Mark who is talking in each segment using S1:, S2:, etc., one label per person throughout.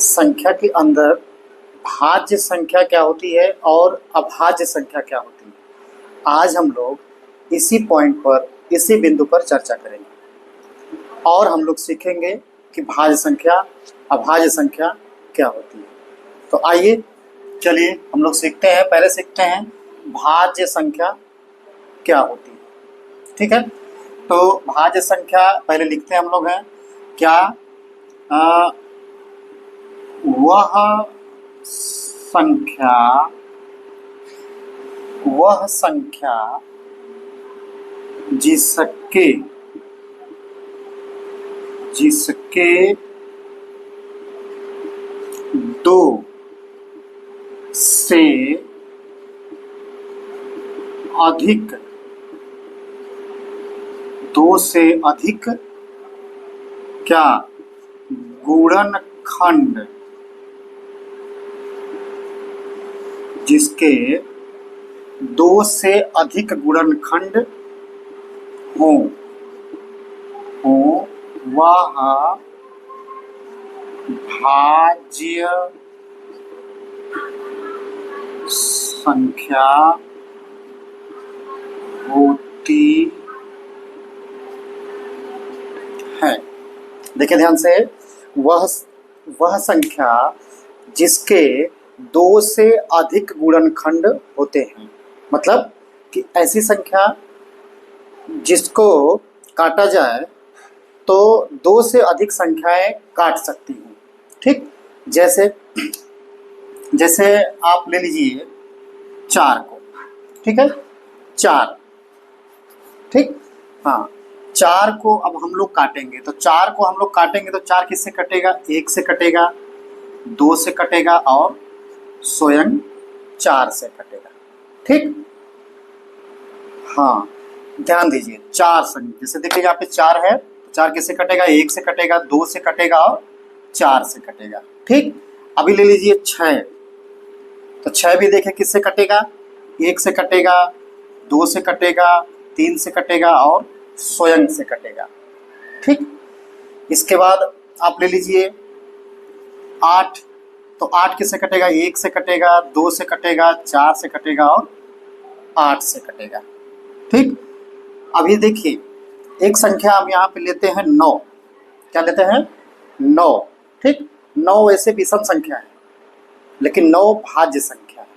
S1: संख्या के अंदर भाज्य संख्या क्या होती है और अभाज्य संख्या क्या होती है। आज हम लोग इसी पॉइंट पर, इसी बिंदु पर चर्चा करेंगे और हम लोग सीखेंगे कि भाज्य संख्या, अभाज्य संख्या क्या होती है। तो आइए चलिए हम लोग सीखते हैं। पहले सीखते हैं भाज्य संख्या क्या होती है। ठीक है, तो भाज्य संख्या पहले लिखते हैं हम लोग हैं क्या, वह संख्या जिसके दो से अधिक क्या गुणनखंड, जिसके दो से अधिक गुणनखंड हो वह भाज्य संख्या होती है। देखिए ध्यान से, वह संख्या जिसके दो से अधिक गुणनखंड होते हैं, मतलब कि ऐसी संख्या जिसको काटा जाए तो दो से अधिक संख्याएं काट सकती हूँ। ठीक, जैसे आप ले लीजिए 4 को। ठीक है, 4। ठीक, हाँ, 4 को अब हम लोग काटेंगे तो 4 को हम लोग काटेंगे तो 4 किससे कटेगा? 1 से कटेगा, 2 से कटेगा और स्वयं 4 से कटेगा। ठीक, हाँ, ध्यान दीजिए 4 संख्या, जैसे देखिए यहाँ पे 4 है, 4 किससे कटेगा? 1 से कटेगा, 2 से कटेगा और 4 से कटेगा। ठीक, अभी ले लीजिए 6, तो 6 भी देखिए किससे कटेगा? 1 से कटेगा, 2 से कटेगा, 3 से कटेगा और स्वयं से कटेगा। ठीक, इसके बाद आप ले लीजिए 8, तो 8 किससे कटेगा? 1 से कटेगा, 2 से कटेगा, 4 से कटेगा और 8 से कटेगा। ठीक, अभी देखिए एक संख्या हम यहाँ पे लेते हैं 9। क्या लेते हैं? 9। ठीक, 9 वैसे विषम संख्या है लेकिन 9 भाज्य संख्या है।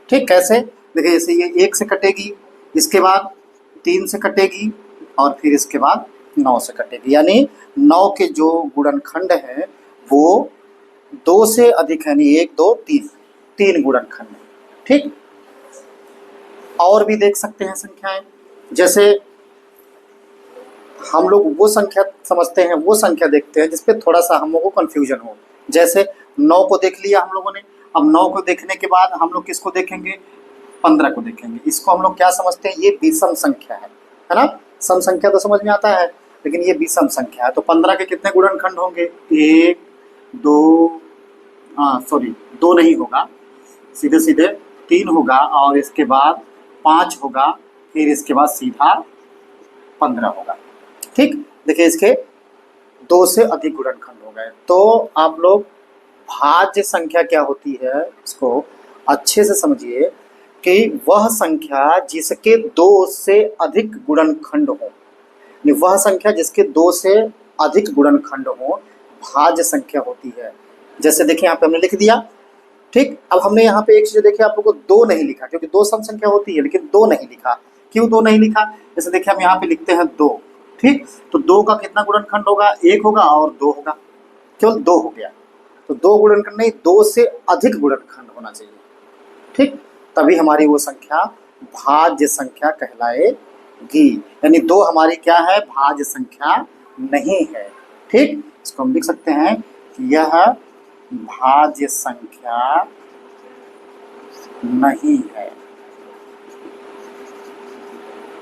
S1: ठीक, कैसे? देखिए जैसे ये 1 से कटेगी, इसके बाद 3 से कटेगी और फिर इसके बाद 9 से कटेगी, यानी 9 के जो गुणनखंड हैं वो 2 से अधिक है, यानी 1, 2, 3 गुणनखंड है। ठीक, और भी देख सकते हैं संख्याएं, जैसे हम लोग वो संख्या समझते हैं, वो संख्या देखते हैं जिसपे थोड़ा सा हम लोगों को कन्फ्यूजन हो। जैसे 9 को देख लिया हम लोगों ने, अब 9 को देखने के बाद हम लोग किसको देखेंगे? 15 को देखेंगे। इसको हम लोग क्या समझते हैं? ये विषम संख्या है ना। सम संख्या तो समझ में आता है लेकिन ये विषम संख्या है। तो 15 के कितने गुणनखंड होंगे? 1, 2, सॉरी 2 नहीं होगा, सीधे सीधे 3 होगा और इसके बाद 5 होगा, फिर इसके बाद सीधा 15 होगा। ठीक, देखिए इसके 2 से अधिक गुणनखंड हो गए। तो आप लोग भाज्य संख्या क्या होती है इसको अच्छे से समझिए कि वह संख्या जिसके 2 से अधिक गुणनखंड हो, वह संख्या जिसके 2 से अधिक गुणनखंड हो भाज्य संख्या होती है। जैसे देखिए यहाँ पे हमने लिख दिया। ठीक, अब हमने यहाँ पे एक चीज देखिए, आप लोगों को 2 नहीं लिखा क्योंकि 2 सम संख्या होती है लेकिन 2 नहीं लिखा। क्यों 2 नहीं लिखा? जैसे देखिए हम यहाँ पे लिखते हैं 2। ठीक, तो 2 का कितना गुणनखंड होगा? 1 होगा और 2 होगा, केवल 2 हो गया। तो 2 गुणनखंड नहीं, 2 से अधिक गुणनखंड होना चाहिए। ठीक, तभी हमारी वो संख्या भाज्य संख्या कहलाएगी, यानी 2 हमारी क्या है? भाज्य संख्या नहीं है। ठीक, इसको हम लिख सकते हैं कि यह भाज्य संख्या नहीं है।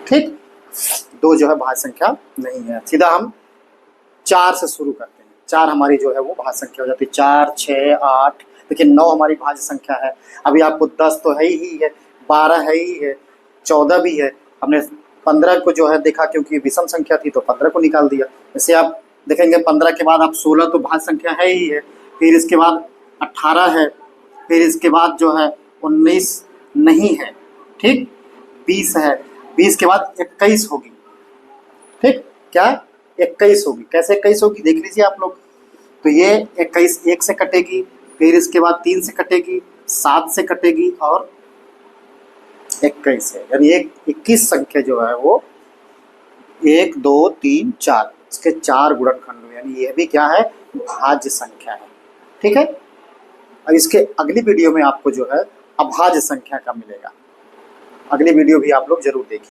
S1: ठीक, 2 जो है भाज्य संख्या नहीं है। सीधा हम 4 से शुरू करते हैं। 4 हमारी जो है वो भाज्य संख्या हो जाती है। 4, 6, 8, देखिए 9 हमारी भाज्य संख्या है। अभी आपको 10 तो है ही है, 12 है ही है, 14 भी है। हमने 15 को जो है देखा क्योंकि विषम संख्या थी तो 15 को निकाल दिया। जैसे आप देखेंगे 15 के बाद आप 16 तो भाज्य संख्या है ही है, फिर इसके बाद 18 है, फिर इसके बाद जो है 19 नहीं है, ठीक, 20 है, 20 के बाद 21 होगी, ठीक, क्या 21 होगी, कैसे 21 होगी देख लीजिए आप लोग। तो ये 21 1 से कटेगी, फिर इसके बाद 3 से कटेगी, 7 से कटेगी और 21 है, यानी 21 संख्या जो है वो 1 2 3 4 इसके 4 गुणनखंड हुए, यानी ये भी क्या है, भाज्य संख्या है, ठीक है। अब इसके अगली वीडियो में आपको जो है अभाज्य संख्या का मिलेगा, अगली वीडियो भी आप लोग जरूर देखिए।